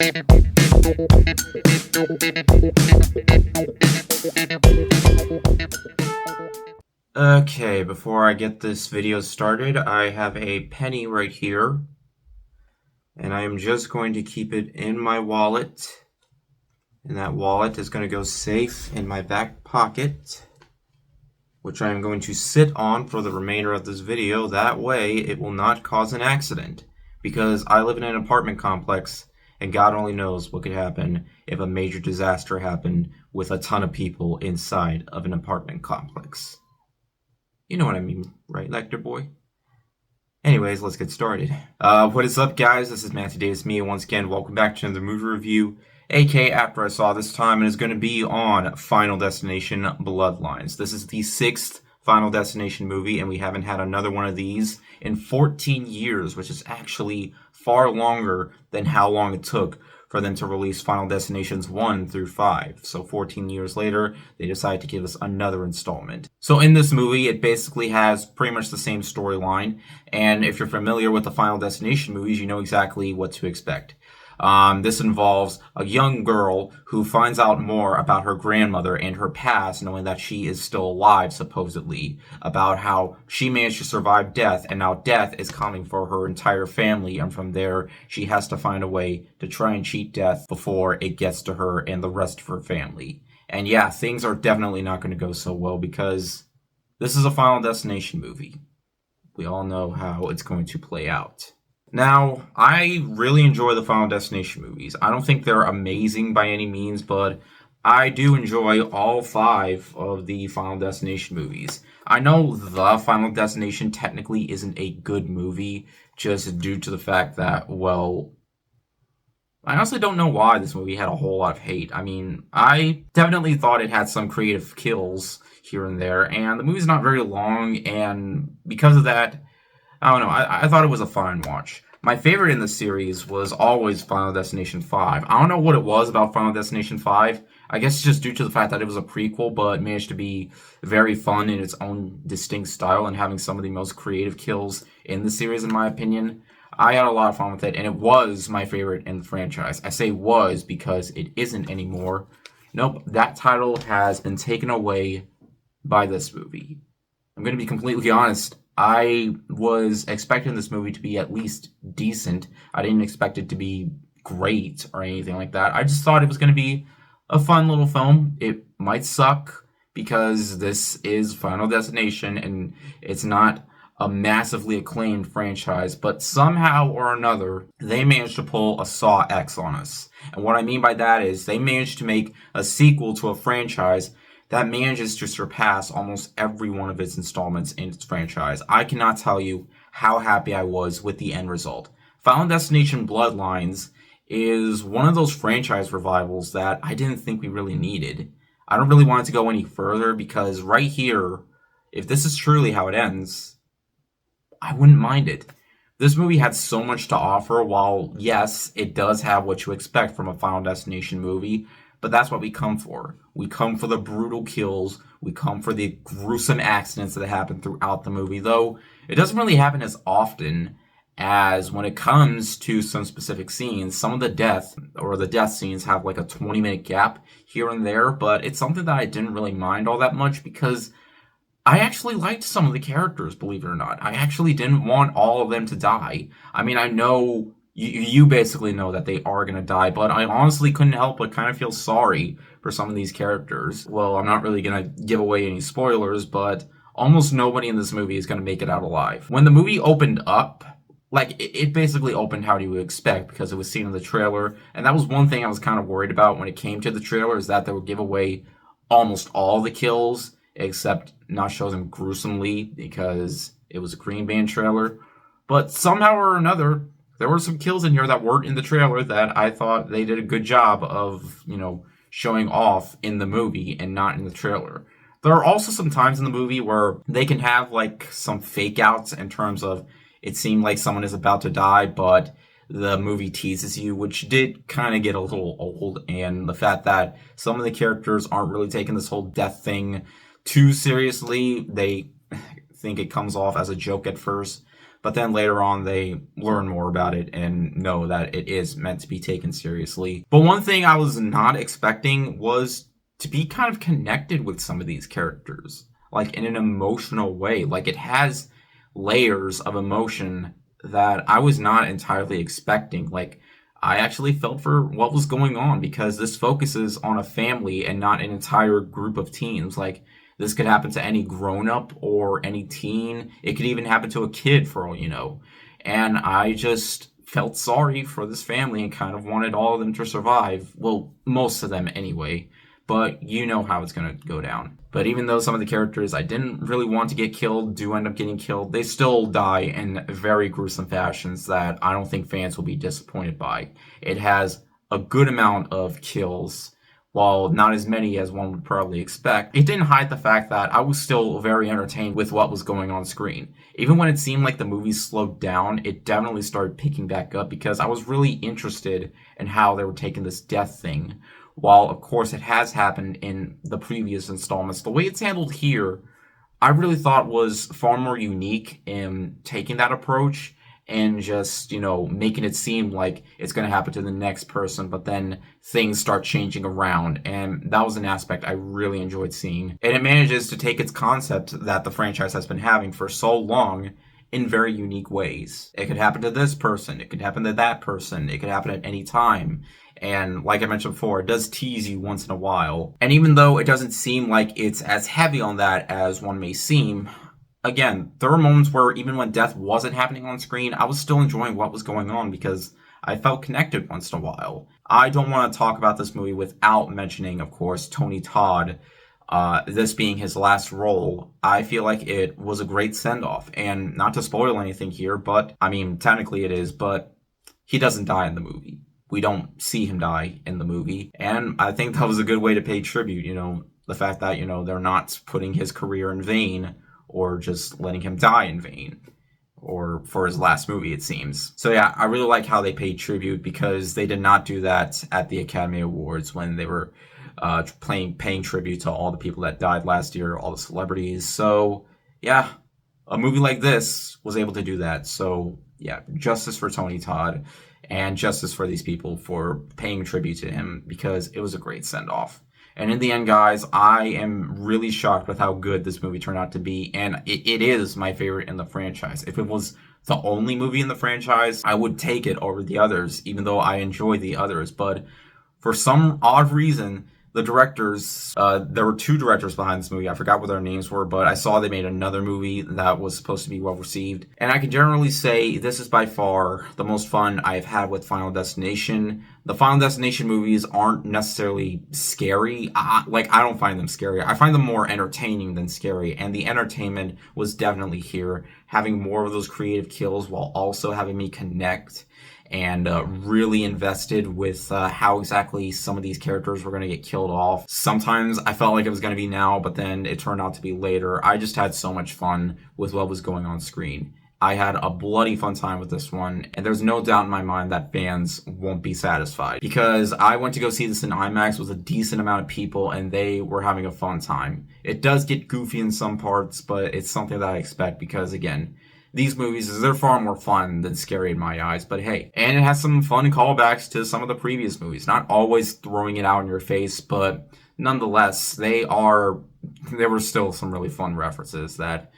Okay, before I get this video started, I have a penny right here, and I am just going to keep it in my wallet, and that wallet is going to go safe in my back pocket, which I am going to sit on for the remainder of this video. That way, it will not cause an accident, because I live in an apartment complex, and God only knows what could happen if a major disaster happened with a ton of people inside of an apartment complex. You know what I mean, right, Lecter boy? Anyways, let's get started. What is up, guys? This is Matthew Davis, me, once again. Welcome back to another movie review, aka After I Saw this time, and is going to be on Final Destination Bloodlines. This is the 6th Final Destination movie, and we haven't had another one of these in 14 years, which is actually far longer than how long it took for them to release Final Destinations 1 through 5. So 14 years later, they decided to give us another installment. So in this movie, it basically has pretty much the same storyline. And if you're familiar with the Final Destination movies, you know exactly what to expect. This involves a young girl who finds out more about her grandmother and her past, knowing that she is still alive, supposedly, about how she managed to survive death, and now death is coming for her entire family, and from there, she has to find a way to try and cheat death before it gets to her and the rest of her family. And yeah, things are definitely not going to go so well, because this is a Final Destination movie. We all know how it's going to play out. Now, I really enjoy the Final Destination movies. I don't think they're amazing by any means, but I do enjoy all 5 of the Final Destination movies. I know the Final Destination technically isn't a good movie, just due to the fact that, well, I honestly don't know why this movie had a whole lot of hate. I mean, I definitely thought it had some creative kills here and there, and the movie's not very long, and because of that, I don't know. I thought it was a fine watch. My favorite in the series was always Final Destination 5. I don't know what it was about Final Destination 5. I guess it's just due to the fact that it was a prequel, but managed to be very fun in its own distinct style and having some of the most creative kills in the series, in my opinion. I had a lot of fun with it, and it was my favorite in the franchise. I say was because it isn't anymore. Nope, that title has been taken away by this movie. I'm going to be completely honest. I was expecting this movie to be at least decent. I didn't expect it to be great or anything like that. I just thought it was going to be a fun little film. It might suck because this is Final Destination and it's not a massively acclaimed franchise, but somehow or another, they managed to pull a Saw X on us. And what I mean by that is they managed to make a sequel to a franchise that manages to surpass almost every one of its installments in its franchise. I cannot tell you how happy I was with the end result. Final Destination Bloodlines is one of those franchise revivals that I didn't think we really needed. I don't really want it to go any further because right here, if this is truly how it ends, I wouldn't mind it. This movie had so much to offer. While, yes, it does have what you expect from a Final Destination movie, but that's what we come for. We come for the brutal kills. We come for the gruesome accidents that happen throughout the movie, though it doesn't really happen as often as when it comes to some specific scenes. Some of the death scenes have like a 20-minute gap here and there, but it's something that I didn't really mind all that much because I actually liked some of the characters, believe it or not. I actually didn't want all of them to die. I mean, I know you basically know that they are going to die, but I honestly couldn't help but kind of feel sorry for some of these characters. Well, I'm not really going to give away any spoilers, but almost nobody in this movie is going to make it out alive. When the movie opened up, like, it basically opened how you would expect because it was seen in the trailer, and that was one thing I was kind of worried about when it came to the trailer, is that they would give away almost all the kills, except not show them gruesomely because it was a Green Band trailer. But somehow or another, there were some kills in here that weren't in the trailer that I thought they did a good job of, showing off in the movie and not in the trailer. There are also some times in the movie where they can have like some fake outs in terms of it seemed like someone is about to die, but the movie teases you, which did kind of get a little old. And the fact that some of the characters aren't really taking this whole death thing too seriously. They think it comes off as a joke at first. But then later on, they learn more about it and know that it is meant to be taken seriously. But one thing I was not expecting was to be kind of connected with some of these characters, like in an emotional way. Like it has layers of emotion that I was not entirely expecting. Like I actually felt for what was going on because this focuses on a family and not an entire group of teens. Like this could happen to any grown up or any teen. It could even happen to a kid for all you know. And I just felt sorry for this family and kind of wanted all of them to survive. Well, most of them anyway. But you know how it's going to go down. But even though some of the characters I didn't really want to get killed do end up getting killed, they still die in very gruesome fashions that I don't think fans will be disappointed by. It has a good amount of kills, while not as many as one would probably expect. It didn't hide the fact that I was still very entertained with what was going on screen. Even when it seemed like the movie slowed down, it definitely started picking back up because I was really interested in how they were taking this death thing. While, of course, it has happened in the previous installments, the way it's handled here, I really thought was far more unique in taking that approach and just, making it seem like it's going to happen to the next person, but then things start changing around. And that was an aspect I really enjoyed seeing. And it manages to take its concept that the franchise has been having for so long in very unique ways. It could happen to this person, it could happen to that person, it could happen at any time. And like I mentioned before, it does tease you once in a while. And even though it doesn't seem like it's as heavy on that as one may seem, again, there were moments where even when death wasn't happening on screen, I was still enjoying what was going on because I felt connected once in a while. I don't want to talk about this movie without mentioning, of course, Tony Todd. This being his last role, I feel like it was a great send-off. And not to spoil anything here, but, I mean, technically it is, but he doesn't die in the movie. We don't see him die in the movie. And I think that was a good way to pay tribute, the fact that, they're not putting his career in vain or just letting him die in vain. Or for his last movie, it seems. So yeah, I really like how they paid tribute because they did not do that at the Academy Awards when they were paying tribute to all the people that died last year, all the celebrities. So yeah, a movie like this was able to do that. So yeah, justice for Tony Todd and justice for these people for paying tribute to him because it was a great send-off. And in the end, guys, I am really shocked with how good this movie turned out to be. And it is my favorite in the franchise. If it was the only movie in the franchise, I would take it over the others, even though I enjoy the others. But for some odd reason, the directors, there were two directors behind this movie. I forgot what their names were, but I saw they made another movie that was supposed to be well received. And I can generally say this is by far the most fun I've had with Final Destination. The Final Destination movies aren't necessarily scary. I don't find them scary. I find them more entertaining than scary. And the entertainment was definitely here, having more of those creative kills while also having me connect and really invested with how exactly some of these characters were going to get killed off. Sometimes I felt like it was going to be now, but then it turned out to be later. I just had so much fun with what was going on screen. I had a bloody fun time with this one, and there's no doubt in my mind that fans won't be satisfied because I went to go see this in IMAX with a decent amount of people, and they were having a fun time. It does get goofy in some parts, but it's something that I expect because, again, these movies, they're far more fun than scary in my eyes, but hey. And it has some fun callbacks to some of the previous movies. Not always throwing it out in your face, but nonetheless, there were still some really fun references that,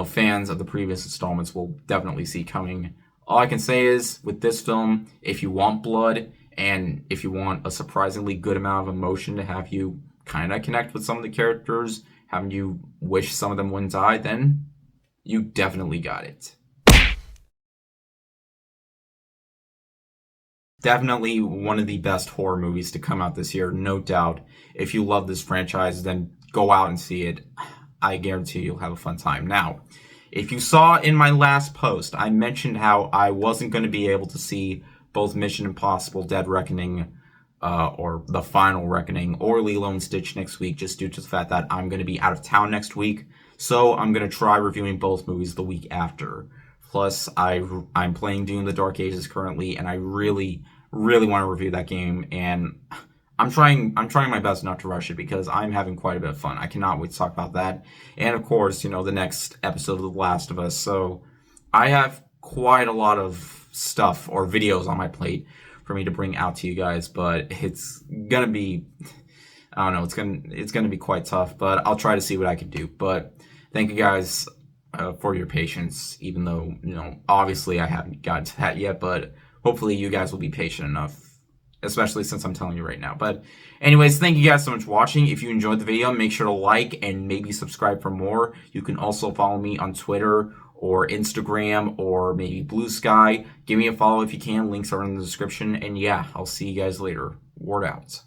fans of the previous installments will definitely see coming. All I can say is, with this film, if you want blood, and if you want a surprisingly good amount of emotion to have you kind of connect with some of the characters, having you wish some of them wouldn't die, then you definitely got it. Definitely one of the best horror movies to come out this year, no doubt. If you love this franchise, then go out and see it. I guarantee you'll have a fun time. Now, if you saw in my last post, I mentioned how I wasn't going to be able to see both Mission Impossible Dead Reckoning or The Final Reckoning or Lilo and Stitch next week just due to the fact that I'm going to be out of town next week. So I'm going to try reviewing both movies the week after. Plus, I'm playing Doom: The Dark Ages currently, and I really, really want to review that game. And I'm trying my best not to rush it because I'm having quite a bit of fun. I cannot wait to talk about that. And of course, the next episode of The Last of Us. So I have quite a lot of stuff or videos on my plate for me to bring out to you guys, but it's gonna be, I don't know, it's gonna be quite tough, but I'll try to see what I can do. But thank you guys for your patience, even though, you know, obviously I haven't gotten to that yet, but hopefully you guys will be patient enough, especially since I'm telling you right now. But anyways, thank you guys so much for watching. If you enjoyed the video, make sure to like and maybe subscribe for more. You can also follow me on Twitter or Instagram or maybe Blue Sky. Give me a follow if you can. Links are in the description. And yeah, I'll see you guys later. Word out.